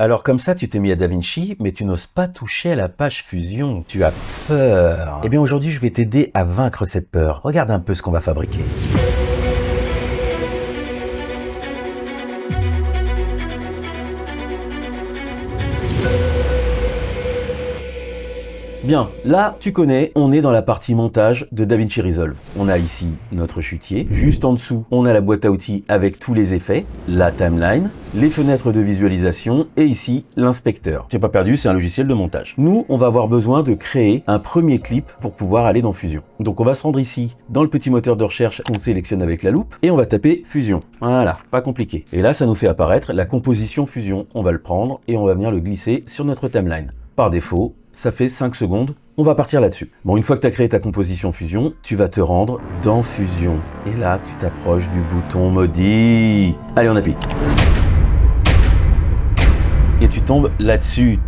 Alors comme ça, tu t'es mis à DaVinci, mais tu n'oses pas toucher à la page Fusion. Tu as peur. Eh bien aujourd'hui, je vais t'aider à vaincre cette peur. Regarde un peu ce qu'on va fabriquer. Bien, là, tu connais, on est dans la partie montage de DaVinci Resolve. On a ici notre chutier. Juste en dessous, on a la boîte à outils avec tous les effets, la timeline, les fenêtres de visualisation et ici, l'inspecteur. T'es pas perdu, c'est un logiciel de montage. Nous, on va avoir besoin de créer un premier clip pour pouvoir aller dans Fusion. Donc on va se rendre ici, dans le petit moteur de recherche qu'on sélectionne avec la loupe et on va taper Fusion. Voilà, pas compliqué. Et là, ça nous fait apparaître la composition Fusion. On va le prendre et on va venir le glisser sur notre timeline. Par défaut, ça fait 5 secondes, on va partir là-dessus. Bon, une fois que tu as créé ta composition Fusion, tu vas te rendre dans Fusion. Et là, tu t'approches du bouton maudit. Allez, on appuie. Et tu tombes là-dessus.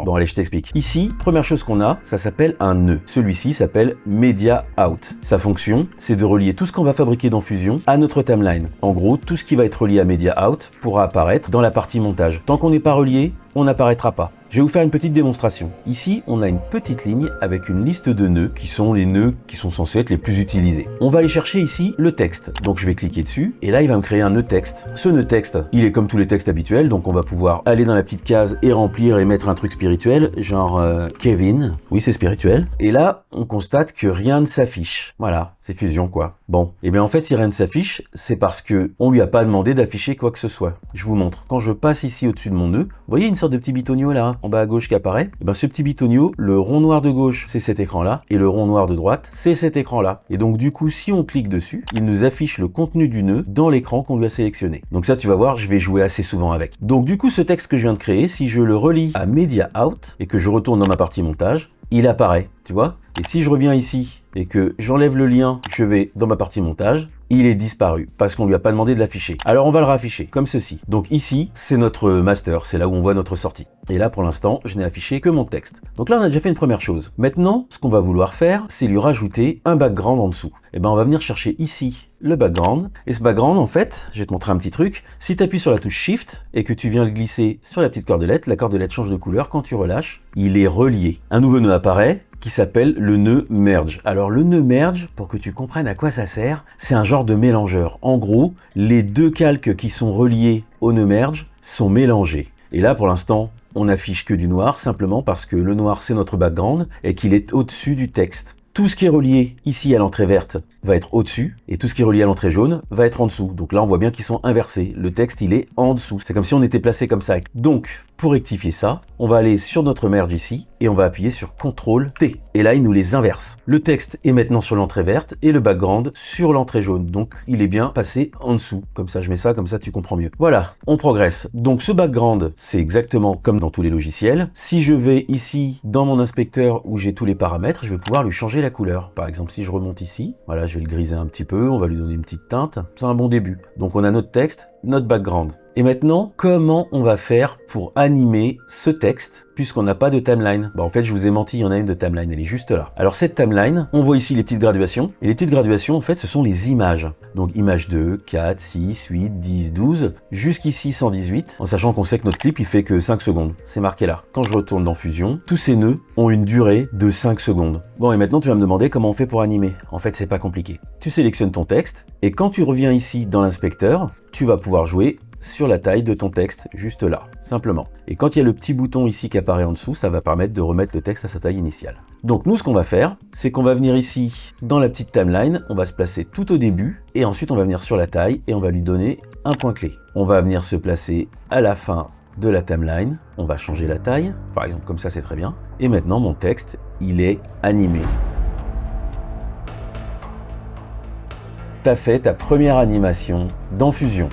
Bon, allez, je t'explique. Ici, première chose qu'on a, ça s'appelle un nœud. Celui-ci s'appelle Media Out. Sa fonction, c'est de relier tout ce qu'on va fabriquer dans Fusion à notre timeline. En gros, tout ce qui va être relié à Media Out pourra apparaître dans la partie montage. Tant qu'on n'est pas relié, on n'apparaîtra pas. Je vais vous faire une petite démonstration. Ici, on a une petite ligne avec une liste de nœuds qui sont les nœuds qui sont censés être les plus utilisés. On va aller chercher ici le texte. Donc je vais cliquer dessus et là, il va me créer un nœud texte. Ce nœud texte, il est comme tous les textes habituels, donc on va pouvoir aller dans la petite case et remplir et mettre un truc spirituel, genre Kevin. Oui, c'est spirituel. Et là, on constate que rien ne s'affiche. Voilà, c'est Fusion quoi. Bon, et bien en fait, si rien ne s'affiche, c'est parce que on lui a pas demandé d'afficher quoi que ce soit. Je vous montre. Quand je passe ici au-dessus de mon nœud, vous voyez une sorte de petit bitonio là, en bas à gauche qui apparaît. Et ben ce petit bitonio, le rond noir de gauche, c'est cet écran-là, et le rond noir de droite, c'est cet écran-là. Et donc du coup, si on clique dessus, il nous affiche le contenu du nœud dans l'écran qu'on lui a sélectionné. Donc ça, tu vas voir, je vais jouer assez souvent avec. Donc du coup, ce texte que je viens de créer, si je le relie à Media Out et que je retourne dans ma partie montage, il apparaît, tu vois. Et si je reviens ici et que j'enlève le lien, je vais dans ma partie montage, il est disparu parce qu'on lui a pas demandé de l'afficher. Alors on va le rafficher comme ceci. Donc ici, c'est notre master, c'est là où on voit notre sortie. Et là, pour l'instant, je n'ai affiché que mon texte. Donc là, on a déjà fait une première chose. Maintenant, ce qu'on va vouloir faire, c'est lui rajouter un background en dessous. Et ben, on va venir chercher ici le background. Et ce background, en fait, je vais te montrer un petit truc. Si tu appuies sur la touche Shift et que tu viens le glisser sur la petite cordelette, la cordelette change de couleur. Quand tu relâches, il est relié. Un nouveau nœud apparaît qui s'appelle le nœud merge. Alors le nœud merge, pour que tu comprennes à quoi ça sert, c'est un genre de mélangeur. En gros, les deux calques qui sont reliés au nœud merge sont mélangés. Et là, pour l'instant, on n'affiche que du noir, simplement parce que le noir, c'est notre background et qu'il est au-dessus du texte. Tout ce qui est relié ici à l'entrée verte va être au-dessus et tout ce qui est relié à l'entrée jaune va être en dessous. Donc là, on voit bien qu'ils sont inversés. Le texte, il est en dessous. C'est comme si on était placé comme ça. Donc, pour rectifier ça, on va aller sur notre merge ici et on va appuyer sur CTRL-T. Et là, il nous les inverse. Le texte est maintenant sur l'entrée verte et le background sur l'entrée jaune. Donc, il est bien passé en dessous. Comme ça, je mets ça, comme ça, tu comprends mieux. Voilà, on progresse. Donc, ce background, c'est exactement comme dans tous les logiciels. Si je vais ici, dans mon inspecteur où j'ai tous les paramètres, je vais pouvoir lui changer la couleur. Par exemple, si je remonte ici, voilà, je vais le griser un petit peu, on va lui donner une petite teinte. C'est un bon début. Donc, on a notre texte, notre background. Et maintenant, comment on va faire pour animer ce texte puisqu'on n'a pas de timeline? En fait, je vous ai menti, il y en a une de timeline, elle est juste là. Alors cette timeline, on voit ici les petites graduations. Et les petites graduations, en fait, ce sont les images. Donc image 2, 4, 6, 8, 10, 12, jusqu'ici 118, en sachant qu'on sait que notre clip, il fait que 5 secondes. C'est marqué là. Quand je retourne dans Fusion, tous ces nœuds ont une durée de 5 secondes. Bon, et maintenant, tu vas me demander comment on fait pour animer. En fait, c'est pas compliqué. Tu sélectionnes ton texte, et quand tu reviens ici dans l'inspecteur, tu vas pouvoir jouer sur la taille de ton texte, juste là, simplement. Et quand il y a le petit bouton ici qui apparaît en dessous, ça va permettre de remettre le texte à sa taille initiale. Donc nous, ce qu'on va faire, c'est qu'on va venir ici, dans la petite timeline, on va se placer tout au début, et ensuite on va venir sur la taille, et on va lui donner un point clé. On va venir se placer à la fin de la timeline, on va changer la taille, par exemple comme ça c'est très bien, et maintenant mon texte, il est animé. Tu as fait ta première animation dans Fusion.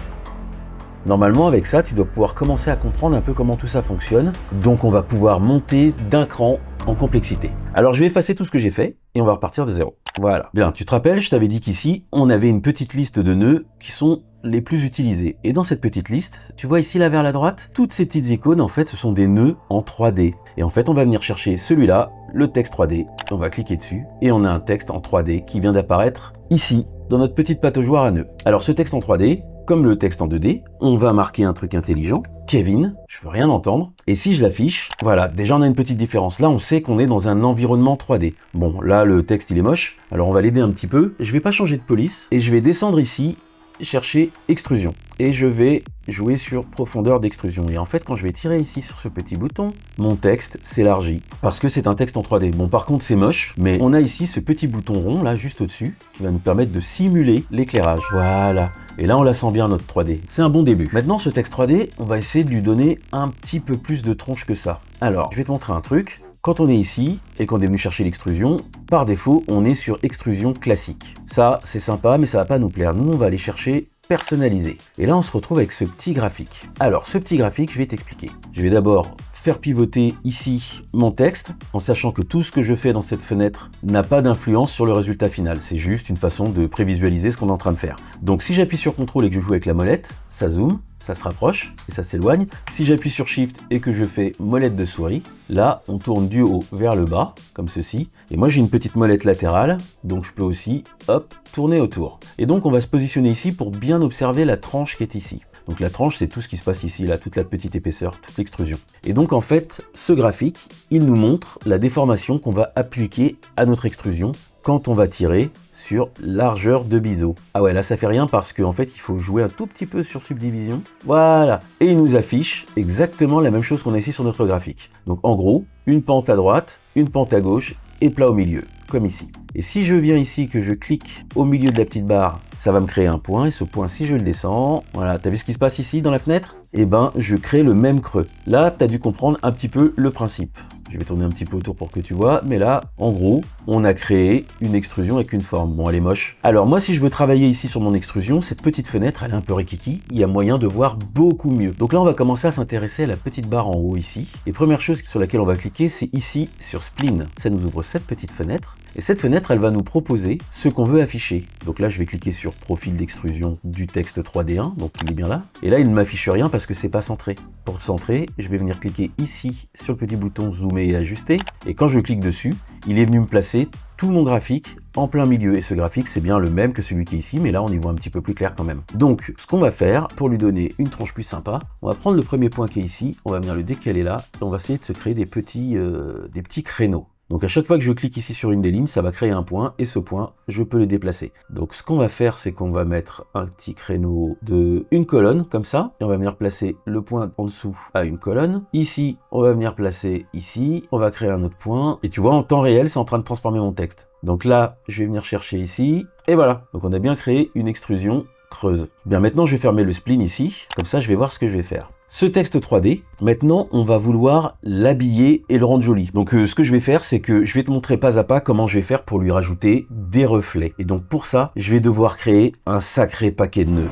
Normalement, avec ça, tu dois pouvoir commencer à comprendre un peu comment tout ça fonctionne. Donc, on va pouvoir monter d'un cran en complexité. Alors, je vais effacer tout ce que j'ai fait et on va repartir de zéro. Voilà. Bien, tu te rappelles, je t'avais dit qu'ici, on avait une petite liste de nœuds qui sont les plus utilisés. Et dans cette petite liste, tu vois ici là vers la droite, toutes ces petites icônes, en fait, ce sont des nœuds en 3D. Et en fait, on va venir chercher celui-là, le texte 3D. On va cliquer dessus et on a un texte en 3D qui vient d'apparaître ici, dans notre petite pataugeoire à nœuds. Alors, ce texte en 3D, comme le texte en 2D, on va marquer un truc intelligent, Kevin, je veux rien entendre, et si je l'affiche, voilà, déjà on a une petite différence, là on sait qu'on est dans un environnement 3D. Bon, là le texte il est moche, alors on va l'aider un petit peu, je vais pas changer de police, et je vais descendre ici, chercher extrusion, et je vais jouer sur profondeur d'extrusion, et en fait quand je vais tirer ici sur ce petit bouton, mon texte s'élargit, parce que c'est un texte en 3D. Bon par contre c'est moche, mais on a ici ce petit bouton rond là juste au-dessus, qui va nous permettre de simuler l'éclairage, voilà. Et là, on la sent bien, notre 3D. C'est un bon début. Maintenant, ce texte 3D, on va essayer de lui donner un petit peu plus de tronche que ça. Alors, je vais te montrer un truc. Quand on est ici, et qu'on est venu chercher l'extrusion, par défaut, on est sur extrusion classique. Ça, c'est sympa, mais ça va pas nous plaire. Nous, on va aller chercher personnalisé. Et là, on se retrouve avec ce petit graphique. Alors, ce petit graphique, je vais t'expliquer. Je vais d'abord faire pivoter ici mon texte, en sachant que tout ce que je fais dans cette fenêtre n'a pas d'influence sur le résultat final. C'est juste une façon de prévisualiser ce qu'on est en train de faire. Donc si j'appuie sur CTRL et que je joue avec la molette, ça zoome, ça se rapproche et ça s'éloigne. Si j'appuie sur SHIFT et que je fais molette de souris, là on tourne du haut vers le bas, comme ceci. Et moi j'ai une petite molette latérale, donc je peux aussi, hop, tourner autour. Et donc on va se positionner ici pour bien observer la tranche qui est ici. Donc la tranche, c'est tout ce qui se passe ici, là, toute la petite épaisseur, toute l'extrusion. Et donc en fait, ce graphique, il nous montre la déformation qu'on va appliquer à notre extrusion quand on va tirer sur largeur de biseau. Ah ouais, là ça fait rien parce qu'en fait, il faut jouer un tout petit peu sur subdivision. Voilà. Et il nous affiche exactement la même chose qu'on a ici sur notre graphique. Donc en gros, une pente à droite, une pente à gauche et plat au milieu, comme ici. Et si je viens ici, que je clique au milieu de la petite barre, ça va me créer un point. Et ce point, si je le descends, voilà, t'as vu ce qui se passe ici dans la fenêtre? Eh ben, je crée le même creux. Là, t'as dû comprendre un petit peu le principe. Je vais tourner un petit peu autour pour que tu vois, mais là, en gros, on a créé une extrusion avec une forme. Bon, elle est moche. Alors moi, si je veux travailler ici sur mon extrusion, cette petite fenêtre, elle est un peu rikiki, il y a moyen de voir beaucoup mieux. Donc là, on va commencer à s'intéresser à la petite barre en haut ici. Et première chose sur laquelle on va cliquer, c'est ici, sur Spline. Ça nous ouvre cette petite fenêtre. Et cette fenêtre, elle va nous proposer ce qu'on veut afficher. Donc là, je vais cliquer sur profil d'extrusion du texte 3D1, donc il est bien là. Et là, il ne m'affiche rien parce que c'est pas centré. Pour le centrer, je vais venir cliquer ici sur le petit bouton zoomer et ajuster. Et quand je clique dessus, il est venu me placer tout mon graphique en plein milieu. Et ce graphique, c'est bien le même que celui qui est ici, mais là, on y voit un petit peu plus clair quand même. Donc, ce qu'on va faire, pour lui donner une tronche plus sympa, on va prendre le premier point qui est ici, on va venir le décaler là, et on va essayer de se créer des petits créneaux. Donc à chaque fois que je clique ici sur une des lignes, ça va créer un point, et ce point, je peux le déplacer. Donc ce qu'on va faire, c'est qu'on va mettre un petit créneau de une colonne, comme ça, et on va venir placer le point en dessous à une colonne. Ici, on va venir placer ici, on va créer un autre point, et tu vois, en temps réel, c'est en train de transformer mon texte. Donc là, je vais venir chercher ici, et voilà. Donc on a bien créé une extrusion creuse. Bien maintenant, je vais fermer le spline ici, comme ça, je vais voir ce que je vais faire. Ce texte 3D, maintenant, on va vouloir l'habiller et le rendre joli. Donc ce que je vais faire, c'est que je vais te montrer pas à pas comment je vais faire pour lui rajouter des reflets. Et donc pour ça, je vais devoir créer un sacré paquet de nœuds.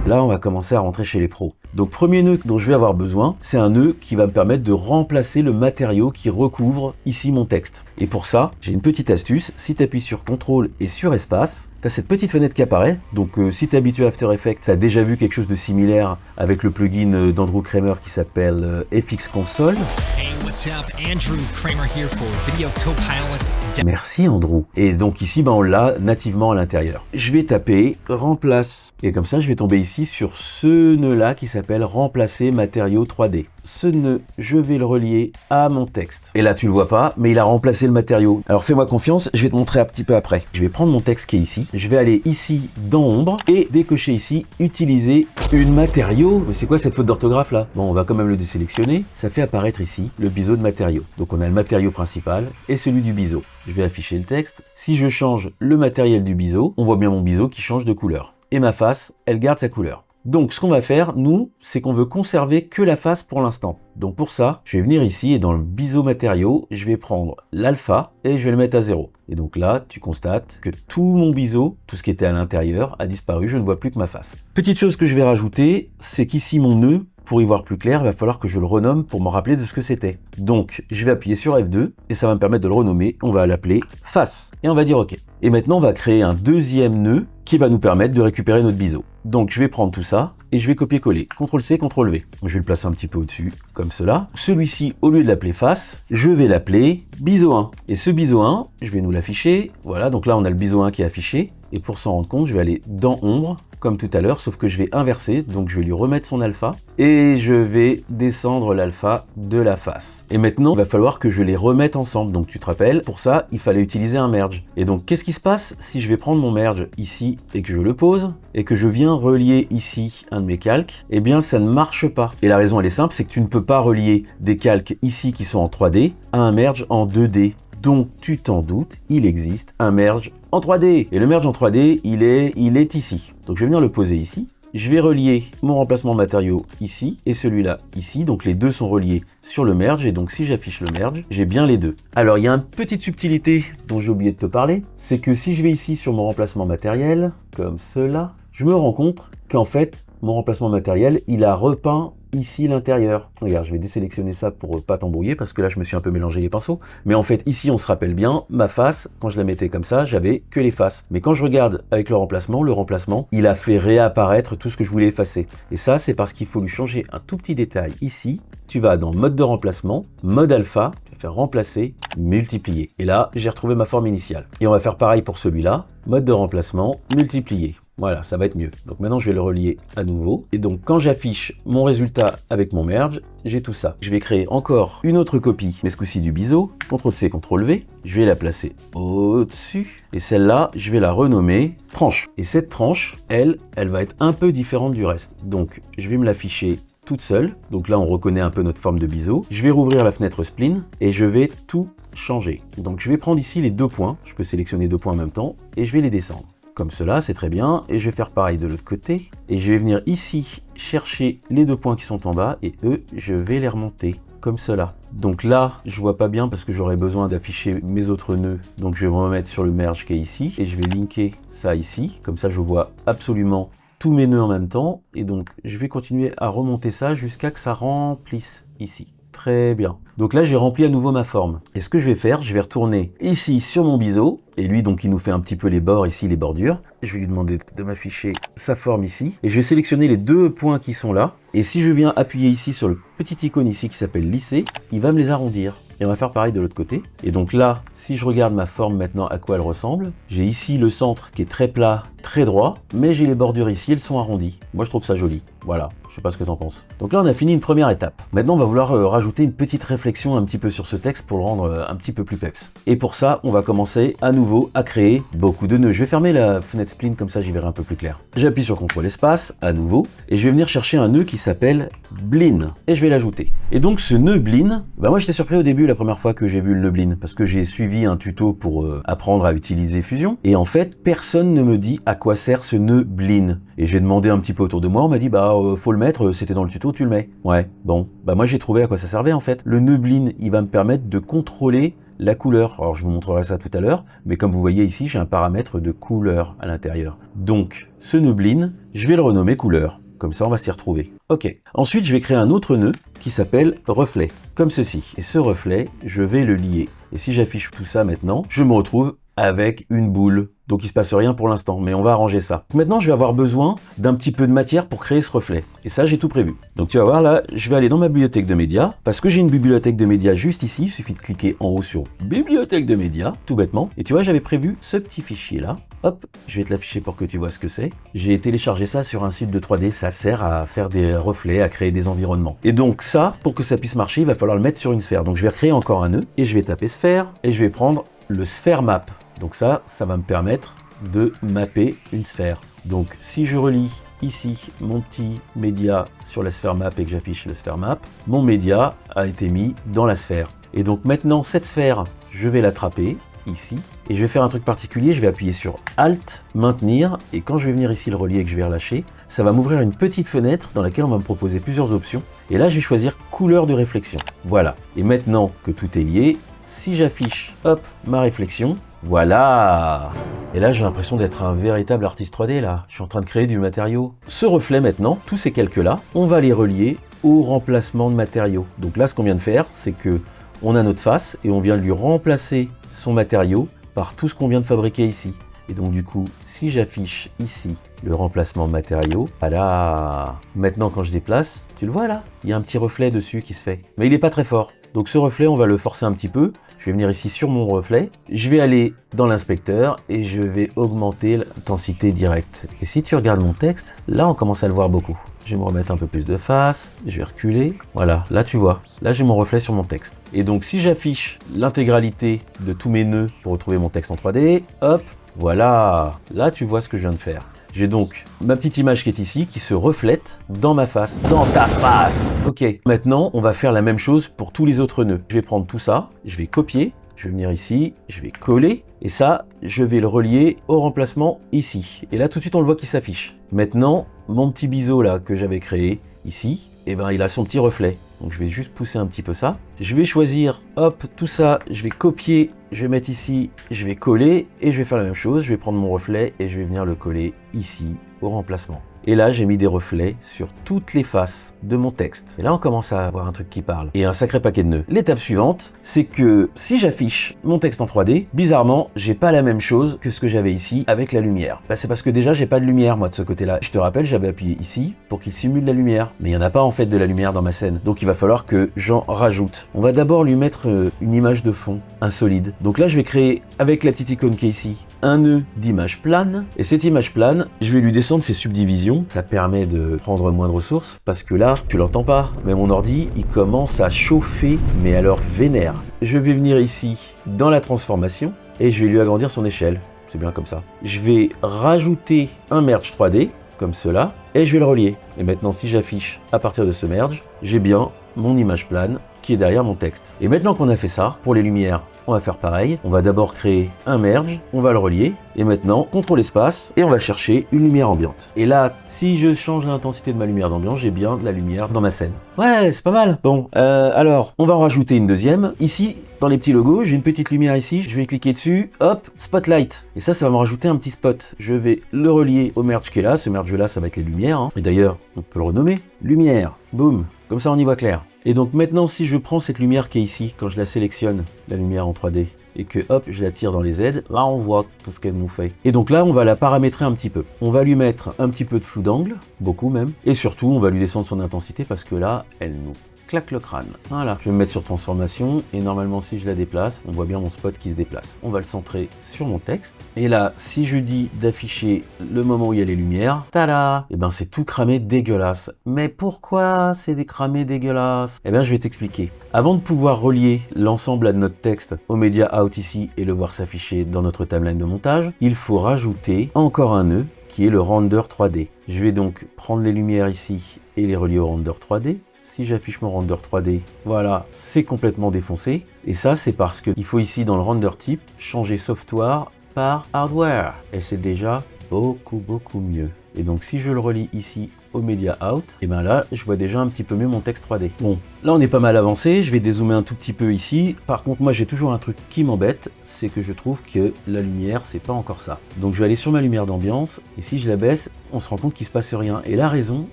Là, on va commencer à rentrer chez les pros. Donc, premier nœud dont je vais avoir besoin, c'est un nœud qui va me permettre de remplacer le matériau qui recouvre ici mon texte. Et pour ça, j'ai une petite astuce. Si tu appuies sur CTRL et sur espace, tu as cette petite fenêtre qui apparaît. Donc, si tu es habitué à After Effects, tu as déjà vu quelque chose de similaire avec le plugin d'Andrew Kramer qui s'appelle FX Console. Hey, what's up? Andrew Kramer here for Video Copilot. Merci Andrew. Et donc ici, on l'a nativement à l'intérieur. Je vais taper remplace. Et comme ça, je vais tomber ici sur ce nœud-là qui s'appelle remplacer matériau 3D. Ce nœud, je vais le relier à mon texte. Et là, tu le vois pas, mais il a remplacé le matériau. Alors fais-moi confiance, je vais te montrer un petit peu après. Je vais prendre mon texte qui est ici. Je vais aller ici dans ombre et décocher ici utiliser une matériau. Mais c'est quoi cette faute d'orthographe là? Bon, on va quand même le désélectionner. Ça fait apparaître ici le biseau de matériau. Donc on a le matériau principal et celui du biseau. Je vais afficher le texte. Si je change le matériel du biseau, on voit bien mon biseau qui change de couleur. Et ma face, elle garde sa couleur. Donc ce qu'on va faire, nous, c'est qu'on veut conserver que la face pour l'instant. Donc pour ça, je vais venir ici et dans le biseau matériau, je vais prendre l'alpha et je vais le mettre à 0. Et donc là, tu constates que tout mon biseau, tout ce qui était à l'intérieur, a disparu, je ne vois plus que ma face. Petite chose que je vais rajouter, c'est qu'ici mon nœud, pour y voir plus clair, il va falloir que je le renomme pour me rappeler de ce que c'était. Donc, je vais appuyer sur F2 et ça va me permettre de le renommer. On va l'appeler face et on va dire OK. Et maintenant, on va créer un deuxième nœud qui va nous permettre de récupérer notre biseau. Donc, je vais prendre tout ça et je vais copier-coller. CTRL-C, CTRL-V. Je vais le placer un petit peu au-dessus, comme cela. Celui-ci, au lieu de l'appeler face, je vais l'appeler biseau 1. Et ce biseau 1, je vais nous l'afficher. Voilà, donc là, on a le biseau 1 qui est affiché. Et pour s'en rendre compte, je vais aller dans ombre, comme tout à l'heure, sauf que je vais inverser. Donc je vais lui remettre son alpha et je vais descendre l'alpha de la face. Et maintenant, il va falloir que je les remette ensemble. Donc tu te rappelles, pour ça, il fallait utiliser un merge. Et donc, qu'est-ce qui se passe si je vais prendre mon merge ici et que je le pose et que je viens relier ici un de mes calques? Eh bien, ça ne marche pas. Et la raison, elle est simple, c'est que tu ne peux pas relier des calques ici qui sont en 3D à un merge en 2D. Donc, tu t'en doutes, il existe un merge en 3D. Et le merge en 3D, il est ici. Donc, je vais venir le poser ici. Je vais relier mon remplacement matériaux ici et celui-là ici. Donc, les deux sont reliés sur le merge. Et donc, si j'affiche le merge, j'ai bien les deux. Alors, il y a une petite subtilité dont j'ai oublié de te parler. C'est que si je vais ici sur mon remplacement matériel, comme cela, je me rends compte qu'en fait, mon remplacement matériel, il a repeint ici l'intérieur. Regarde, je vais désélectionner ça pour pas t'embrouiller parce que là je me suis un peu mélangé les pinceaux. Mais en fait ici on se rappelle bien, ma face, quand je la mettais comme ça, j'avais que les faces. Mais quand je regarde avec le remplacement, il a fait réapparaître tout ce que je voulais effacer. Et ça c'est parce qu'il faut lui changer un tout petit détail. Ici, tu vas dans mode de remplacement, mode alpha, tu vas faire remplacer, multiplier. Et là, j'ai retrouvé ma forme initiale. Et on va faire pareil pour celui-là, mode de remplacement, multiplier. Voilà, ça va être mieux. Donc maintenant, je vais le relier à nouveau. Et donc, quand j'affiche mon résultat avec mon merge, j'ai tout ça. Je vais créer encore une autre copie, mais ce coup-ci du biseau. CTRL-C, CTRL-V. Je vais la placer au-dessus. Et celle-là, je vais la renommer tranche. Et cette tranche, elle va être un peu différente du reste. Donc, je vais me l'afficher toute seule. Donc là, on reconnaît un peu notre forme de biseau. Je vais rouvrir la fenêtre spline et je vais tout changer. Donc, je vais prendre ici les 2 points. Je peux sélectionner 2 points en même temps et je vais les descendre. Comme cela, c'est très bien. Et je vais faire pareil de l'autre côté. Et je vais venir ici chercher les 2 points qui sont en bas. Et eux, je vais les remonter comme cela. Donc là, je vois pas bien parce que j'aurais besoin d'afficher mes autres nœuds. Donc je vais me remettre sur le merge qui est ici. Et je vais linker ça ici. Comme ça, je vois absolument tous mes nœuds en même temps. Et donc, je vais continuer à remonter ça jusqu'à que ça remplisse ici. Très bien. Donc là, j'ai rempli à nouveau ma forme. Et ce que je vais faire, je vais retourner ici sur mon biseau. Et lui, donc, il nous fait un petit peu les bords ici, les bordures. Je vais lui demander de m'afficher sa forme ici. Et je vais sélectionner les 2 points qui sont là. Et si je viens appuyer ici sur le petit icône ici qui s'appelle lisser, il va me les arrondir. Et on va faire pareil de l'autre côté. Et donc là, si je regarde ma forme maintenant, à quoi elle ressemble, j'ai ici le centre qui est très plat, très droit, mais j'ai les bordures ici, elles sont arrondies. Moi, je trouve ça joli. Voilà, je sais pas ce que t'en penses. Donc là, on a fini une première étape. Maintenant, on va vouloir rajouter une petite réflexion un petit peu sur ce texte pour le rendre un petit peu plus peps. Et pour ça, on va commencer à nouveau à créer beaucoup de nœuds. Je vais fermer la fenêtre spline, comme ça j'y verrai un peu plus clair. J'appuie sur CTRL espace, à nouveau, et je vais venir chercher un nœud qui s'appelle Blin, et je vais l'ajouter. Et donc ce nœud Blin, moi j'étais surpris au début la première fois que j'ai vu le nœud Blin, parce que j'ai suivi un tuto pour apprendre à utiliser Fusion, et en fait personne ne me dit à quoi sert ce nœud Blin. Et j'ai demandé un petit peu autour de moi, on m'a dit faut le mettre, c'était dans le tuto, tu le mets. Ouais, bon, moi j'ai trouvé à quoi ça servait en fait. Le nœud Blin, il va me permettre de contrôler la couleur. Alors je vous montrerai ça tout à l'heure, mais comme vous voyez ici, j'ai un paramètre de couleur à l'intérieur. Donc ce nœud Blin, je vais le renommer couleur. Comme ça, on va s'y retrouver. Ok. Ensuite, je vais créer un autre nœud qui s'appelle reflet, comme ceci. Et ce reflet, je vais le lier. Et si j'affiche tout ça maintenant, je me retrouve avec une boule. Donc il se passe rien pour l'instant, mais on va arranger ça. Maintenant, je vais avoir besoin d'un petit peu de matière pour créer ce reflet. Et ça, j'ai tout prévu. Donc tu vas voir là, je vais aller dans ma bibliothèque de médias. Parce que j'ai une bibliothèque de médias juste ici, il suffit de cliquer en haut sur bibliothèque de médias, tout bêtement. Et tu vois, j'avais prévu ce petit fichier là. Hop, je vais te l'afficher pour que tu vois ce que c'est. J'ai téléchargé ça sur un site de 3D, ça sert à faire des reflets, à créer des environnements. Et donc ça, pour que ça puisse marcher, il va falloir le mettre sur une sphère. Donc je vais recréer encore un nœud, et je vais taper sphère, et je vais prendre le sphère map. Donc ça va me permettre de mapper une sphère. Donc si je relie ici mon petit média sur la sphère map et que j'affiche la sphère map, mon média a été mis dans la sphère. Et donc maintenant cette sphère, je vais l'attraper ici et je vais faire un truc particulier, je vais appuyer sur Alt, maintenir, et quand je vais venir ici le relier et que je vais relâcher, ça va m'ouvrir une petite fenêtre dans laquelle on va me proposer plusieurs options. Et là je vais choisir couleur de réflexion. Voilà. Et maintenant que tout est lié, si j'affiche hop ma réflexion, voilà. Et là, j'ai l'impression d'être un véritable artiste 3D, là. Je suis en train de créer du matériau. Ce reflet, maintenant, tous ces calques-là, on va les relier au remplacement de matériaux. Donc là, ce qu'on vient de faire, c'est que on a notre face et on vient lui remplacer son matériau par tout ce qu'on vient de fabriquer ici. Et donc, du coup, si j'affiche ici le remplacement de matériaux, voilà. Maintenant, quand je déplace, tu le vois là, il y a un petit reflet dessus qui se fait. Mais il n'est pas très fort. Donc ce reflet, on va le forcer un petit peu. Je vais venir ici sur mon reflet. Je vais aller dans l'inspecteur et je vais augmenter l'intensité directe. Et si tu regardes mon texte, là, on commence à le voir beaucoup. Je vais me remettre un peu plus de face, je vais reculer. Voilà, là tu vois, là j'ai mon reflet sur mon texte. Et donc si j'affiche l'intégralité de tous mes nœuds pour retrouver mon texte en 3D, hop, voilà, là tu vois ce que je viens de faire. J'ai donc ma petite image qui est ici, qui se reflète dans ma face. Dans ta face! Ok, maintenant on va faire la même chose pour tous les autres nœuds. Je vais prendre tout ça, je vais copier, je vais venir ici, je vais coller, et ça, je vais le relier au remplacement ici. Et là tout de suite on le voit qui s'affiche. Maintenant, mon petit biseau là que j'avais créé ici, eh ben il a son petit reflet. Donc je vais juste pousser un petit peu ça. Je vais choisir, hop, tout ça, je vais copier, je vais mettre ici, je vais coller et je vais faire la même chose. Je vais prendre mon reflet et je vais venir le coller ici au remplacement. Et là, j'ai mis des reflets sur toutes les faces de mon texte. Et là, on commence à avoir un truc qui parle. Et un sacré paquet de nœuds. L'étape suivante, c'est que si j'affiche mon texte en 3D, bizarrement, j'ai pas la même chose que ce que j'avais ici avec la lumière. Bah, c'est parce que déjà, j'ai pas de lumière, moi, de ce côté-là. Je te rappelle, j'avais appuyé ici pour qu'il simule la lumière. Mais il n'y en a pas, en fait, de la lumière dans ma scène. Donc, il va falloir que j'en rajoute. On va d'abord lui mettre une image de fond, un solide. Donc là, je vais créer, avec la petite icône qui est ici, un nœud d'image plane. Et cette image plane, je vais lui descendre ses subdivisions. Ça permet de prendre moins de ressources parce que là, tu l'entends pas, mais mon ordi, il commence à chauffer, mais alors vénère. Je vais venir ici dans la transformation et je vais lui agrandir son échelle. C'est bien comme ça. Je vais rajouter un merge 3D, comme cela, et je vais le relier. Et maintenant, si j'affiche à partir de ce merge, j'ai bien mon image plane qui est derrière mon texte. Et maintenant qu'on a fait ça, pour les lumières, on va faire pareil. On va d'abord créer un merge, on va le relier, et maintenant, CTRL espace, et on va chercher une lumière ambiante. Et là, si je change l'intensité de ma lumière d'ambiance, j'ai bien de la lumière dans ma scène. Ouais, c'est pas mal. Bon, alors, on va en rajouter une deuxième. Ici, dans les petits logos, j'ai une petite lumière ici, je vais cliquer dessus, hop, spotlight. Et ça va me rajouter un petit spot. Je vais le relier au merge qui est là. Ce merge-là, ça va être les lumières. Hein. Et d'ailleurs, on peut le renommer. Lumière, boum, comme ça on y voit clair. Et donc maintenant, si je prends cette lumière qui est ici, quand je la sélectionne, la lumière en 3D, et que hop, je la tire dans les aides, là on voit tout ce qu'elle nous fait. Et donc là, on va la paramétrer un petit peu. On va lui mettre un petit peu de flou d'angle, beaucoup même, et surtout, on va lui descendre son intensité parce que là, elle nous claque le crâne. Voilà, je vais me mettre sur transformation et normalement si je la déplace, on voit bien mon spot qui se déplace. On va le centrer sur mon texte et là, si je dis d'afficher le moment où il y a les lumières, tada, et ben c'est tout cramé dégueulasse. Mais pourquoi c'est des cramés dégueulasses? Eh bien je vais t'expliquer. Avant de pouvoir relier l'ensemble de notre texte au Media Out ici et le voir s'afficher dans notre timeline de montage, il faut rajouter encore un nœud qui est le render 3D. Je vais donc prendre les lumières ici et les relier au render 3D. Si j'affiche mon render 3D, voilà, c'est complètement défoncé. Et ça, c'est parce qu'il faut ici, dans le render type, changer software par hardware. Et c'est déjà beaucoup mieux. Et donc, si je le relie ici au Media Out, et bien là, je vois déjà un petit peu mieux mon texte 3D. Bon, là, on est pas mal avancé. Je vais dézoomer un tout petit peu ici. Par contre, moi, j'ai toujours un truc qui m'embête, c'est que je trouve que la lumière, c'est pas encore ça. Donc, je vais aller sur ma lumière d'ambiance. Et si je la baisse, on se rend compte qu'il se passe rien. Et la raison,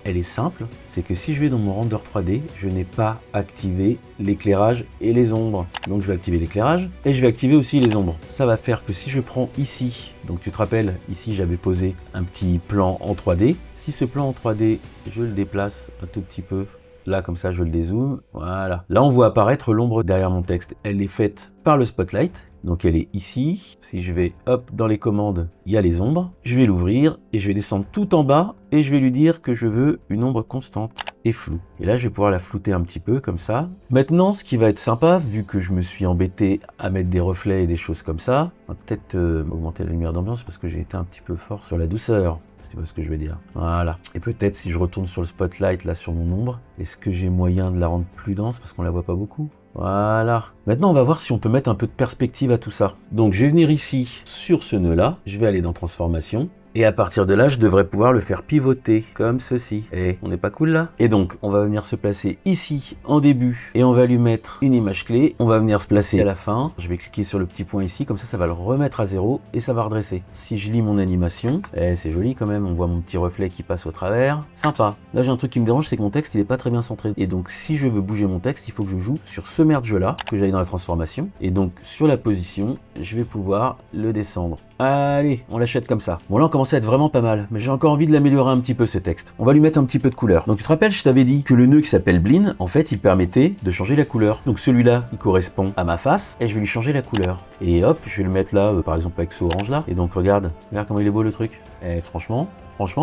elle est simple, c'est que si je vais dans mon render 3D, je n'ai pas activé l'éclairage et les ombres. Donc je vais activer l'éclairage et je vais activer aussi les ombres. Ça va faire que si je prends ici, donc tu te rappelles, ici j'avais posé un petit plan en 3D. Si ce plan en 3D, je le déplace un tout petit peu, là comme ça je le dézoome, voilà. Là on voit apparaître l'ombre derrière mon texte. Elle est faite par le spotlight. Donc elle est ici. Si je vais hop dans les commandes, il y a les ombres. Je vais l'ouvrir et je vais descendre tout en bas et je vais lui dire que je veux une ombre constante et floue. Et là, je vais pouvoir la flouter un petit peu comme ça. Maintenant, ce qui va être sympa, vu que je me suis embêté à mettre des reflets et des choses comme ça, on va peut-être augmenter la lumière d'ambiance parce que j'ai été un petit peu fort sur la douceur. Si tu vois ce que je veux dire. Voilà. Et peut-être si je retourne sur le spotlight là sur mon ombre, est-ce que j'ai moyen de la rendre plus dense parce qu'on la voit pas beaucoup? Voilà. Maintenant, on va voir si on peut mettre un peu de perspective à tout ça. Donc, je vais venir ici sur ce nœud-là. Je vais aller dans Transformation. Et à partir de là, je devrais pouvoir le faire pivoter comme ceci. Et on n'est pas cool là? Et donc, on va venir se placer ici en début et on va lui mettre une image clé. On va venir se placer à la fin. Je vais cliquer sur le petit point ici, comme ça va le remettre à 0 et ça va redresser. Si je lis mon animation, c'est joli quand même. On voit mon petit reflet qui passe au travers. Sympa. Là, j'ai un truc qui me dérange, c'est que mon texte, il est pas très bien centré. Et donc, si je veux bouger mon texte, il faut que je joue sur ce merge là, que j'aille dans la transformation. Et donc, sur la position, je vais pouvoir le descendre Allez, on l'achète comme ça. Bon là on commence à être vraiment pas mal, mais j'ai encore envie de l'améliorer un petit peu ce texte. On va lui mettre un petit peu de couleur. Donc tu te rappelles, je t'avais dit que le nœud qui s'appelle Blin, en fait il permettait de changer la couleur. Donc celui-là, il correspond à ma face, et je vais lui changer la couleur. Et hop, je vais le mettre là, par exemple avec ce orange là. Et donc regarde comment il est beau le truc. Et franchement,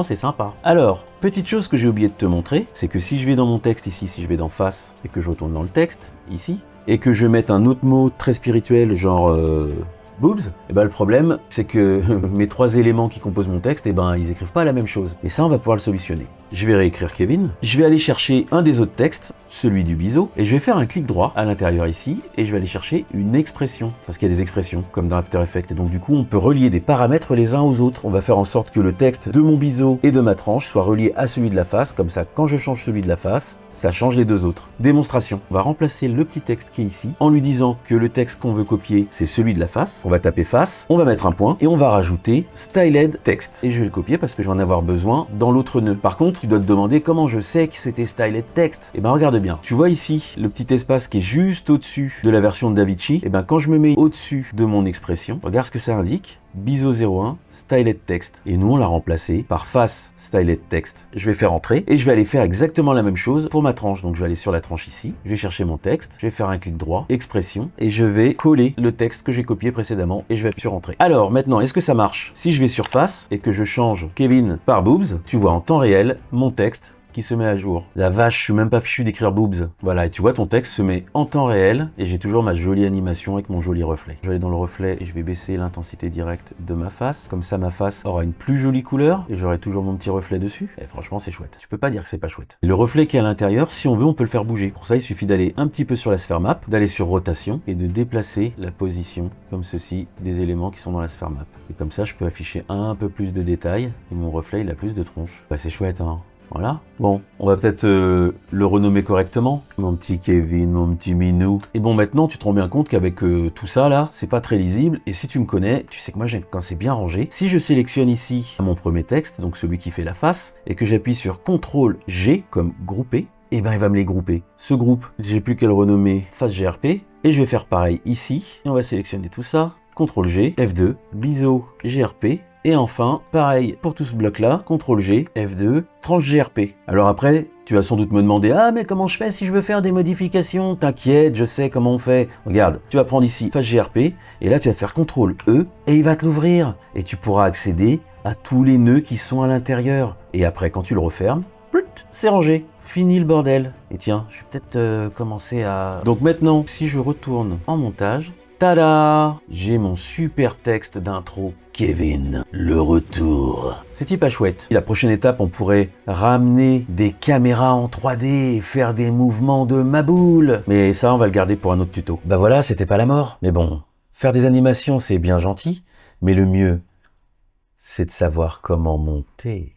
c'est sympa. Alors, petite chose que j'ai oublié de te montrer, c'est que si je vais dans mon texte ici, si je vais dans face, et que je retourne dans le texte, ici, et que je mette un autre mot très spirituel, genre boobs, et ben le problème, c'est que mes 3 éléments qui composent mon texte, et ben ils écrivent pas la même chose. Et ça, on va pouvoir le solutionner. Je vais réécrire Kevin, je vais aller chercher un des autres textes, celui du biseau, et je vais faire un clic droit à l'intérieur ici, et je vais aller chercher une expression, parce qu'il y a des expressions, comme dans After Effects, et donc du coup on peut relier des paramètres les uns aux autres. On va faire en sorte que le texte de mon biseau et de ma tranche soit relié à celui de la face, comme ça quand je change celui de la face, ça change les 2 autres. Démonstration, on va remplacer le petit texte qui est ici, en lui disant que le texte qu'on veut copier, c'est celui de la face. On va taper face, on va mettre un point, et on va rajouter styled text. Et je vais le copier parce que je vais en avoir besoin dans l'autre nœud. Par contre, tu dois te demander comment je sais que c'était styled text. Et ben regarde bien. Tu vois ici le petit espace qui est juste au-dessus de la version de Davichi. Et ben quand je me mets au-dessus de mon expression, regarde ce que ça indique. Biseau 01, styled text. Et nous, on l'a remplacé par face styled text. Je vais faire entrer et je vais aller faire exactement la même chose pour ma tranche. Donc, je vais aller sur la tranche ici. Je vais chercher mon texte. Je vais faire un clic droit, expression, et je vais coller le texte que j'ai copié précédemment et je vais appuyer sur entrée. Alors, maintenant, est-ce que ça marche? Si je vais sur face et que je change Kevin par boobs, tu vois en temps réel mon texte qui se met à jour. La vache, je suis même pas fichu d'écrire boobs. Voilà, et tu vois, ton texte se met en temps réel et j'ai toujours ma jolie animation avec mon joli reflet. Je vais aller dans le reflet et je vais baisser l'intensité directe de ma face. Comme ça, ma face aura une plus jolie couleur et j'aurai toujours mon petit reflet dessus. Et franchement, c'est chouette. Tu peux pas dire que c'est pas chouette. Et le reflet qui est à l'intérieur, si on veut, on peut le faire bouger. Pour ça, il suffit d'aller un petit peu sur la sphère map, d'aller sur rotation et de déplacer la position, comme ceci, des éléments qui sont dans la sphère map. Et comme ça, je peux afficher un peu plus de détails et mon reflet, il a plus de tronche. Bah, c'est chouette, hein. Voilà. Bon, on va peut-être le renommer correctement. Mon petit Kevin, mon petit Minou. Et bon, maintenant, tu te rends bien compte qu'avec tout ça, là, c'est pas très lisible. Et si tu me connais, tu sais que moi, j'aime quand c'est bien rangé. Si je sélectionne ici mon premier texte, donc celui qui fait la face, et que j'appuie sur CTRL-G comme grouper, et ben il va me les grouper. Ce groupe, j'ai plus qu'à le renommer face GRP. Et je vais faire pareil ici. Et on va sélectionner tout ça. CTRL-G, F2, biseau, GRP. Et enfin, pareil pour tout ce bloc-là, CTRL-G, F2, tranche GRP. Alors après, tu vas sans doute me demander « Ah, mais comment je fais si je veux faire des modifications ?» T'inquiète, je sais comment on fait. Regarde, tu vas prendre ici, face GRP, et là tu vas faire CTRL-E, et il va te l'ouvrir. Et tu pourras accéder à tous les nœuds qui sont à l'intérieur. Et après, quand tu le refermes, c'est rangé. Fini le bordel. Et tiens, je vais peut-être commencer à... Donc maintenant, si je retourne en montage, tada! J'ai mon super texte d'intro. Kevin, le retour. C'est hyper chouette. La prochaine étape, on pourrait ramener des caméras en 3D et faire des mouvements de maboule. Mais ça, on va le garder pour un autre tuto. Bah voilà, c'était pas la mort. Mais bon, faire des animations, c'est bien gentil. Mais le mieux, c'est de savoir comment monter.